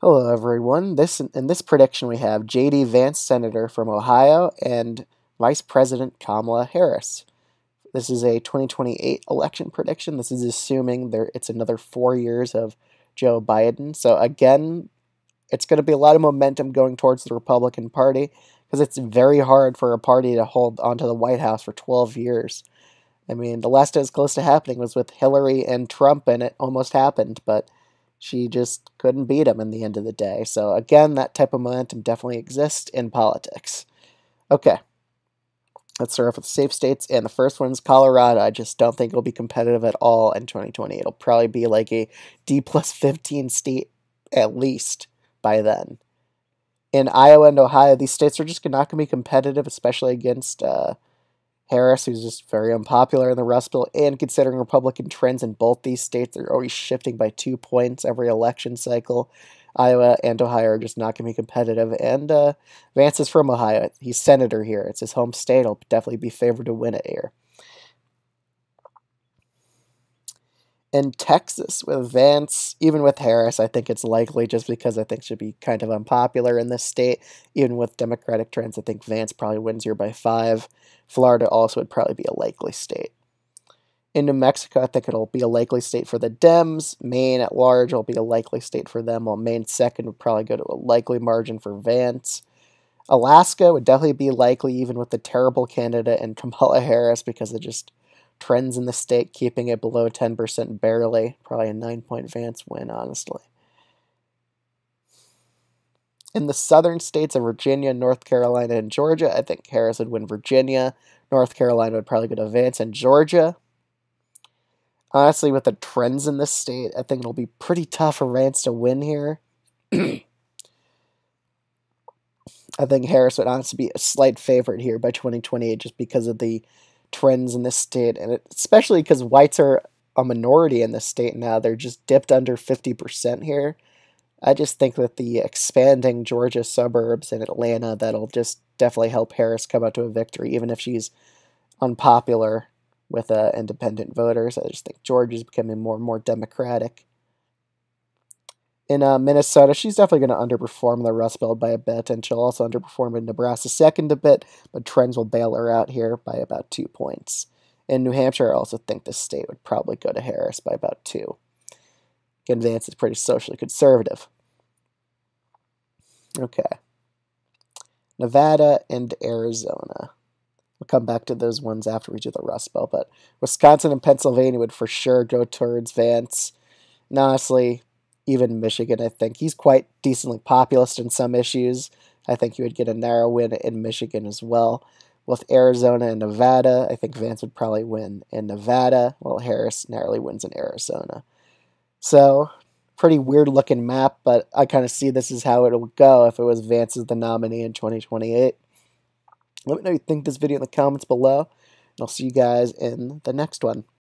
Hello, everyone. In this prediction, we have J.D. Vance, Senator from Ohio, and Vice President Kamala Harris. This is a 2028 election prediction. This is assuming it's another 4 years of Joe Biden. So again, it's going to be a lot of momentum going towards the Republican Party because it's very hard for a party to hold onto the White House for 12 years. I mean, the last it was close to happening was with Hillary and Trump, and it almost happened, but she just couldn't beat him in the end of the day. So again, that type of momentum definitely exists in politics. Okay, let's start off with safe states, and the first one is Colorado. I just don't think it'll be competitive at all in 2020. It'll probably be like a D+15 state at least by then. In Iowa and Ohio, these states are just not going to be competitive, especially against Harris, who's just very unpopular in the Rust Belt, and considering Republican trends in both these states, they're always shifting by 2 points every election cycle. Iowa and Ohio are just not going to be competitive, and Vance is from Ohio. He's senator here. It's his home state. He'll definitely be favored to win it here. In Texas, with Vance, even with Harris, I think it's likely just because I think she'll be kind of unpopular in this state. Even with Democratic trends, I think Vance probably wins here by 5. Florida also would probably be a likely state. In New Mexico, I think it'll be a likely state for the Dems. Maine at large will be a likely state for them, while Maine second would probably go to a likely margin for Vance. Alaska would definitely be likely, even with the terrible candidate and Kamala Harris, because of just trends in the state, keeping it below 10% barely. Probably a 9-point Vance win, honestly. In the southern states of Virginia, North Carolina, and Georgia, I think Harris would win Virginia. North Carolina would probably go to Vance, and Georgia. Honestly, with the trends in this state, I think it'll be pretty tough for Vance to win here. I think Harris would honestly be a slight favorite here by 2028 just because of the trends in this state, and especially because whites are a minority in this state now. They're just dipped under 50% here. I just think that the expanding Georgia suburbs and Atlanta, that'll just definitely help Harris come out to a victory, even if she's unpopular with independent voters. I just think Georgia's becoming more and more Democratic. In Minnesota, she's definitely going to underperform the Rust Belt by a bit, and she'll also underperform in Nebraska second a bit, but trends will bail her out here by about 2 points. In New Hampshire, I also think this state would probably go to Harris by about 2. Again, Vance is pretty socially conservative. Okay. Nevada and Arizona. We'll come back to those ones after we do the Rust Belt, but Wisconsin and Pennsylvania would for sure go towards Vance. And honestly, even Michigan, I think. He's quite decently populist in some issues. I think he would get a narrow win in Michigan as well. With Arizona and Nevada, I think Vance would probably win in Nevada, while Harris narrowly wins in Arizona. So, pretty weird-looking map, but I kind of see this is how it would go if it was Vance as the nominee in 2028. Let me know what you think of this video in the comments below, and I'll see you guys in the next one.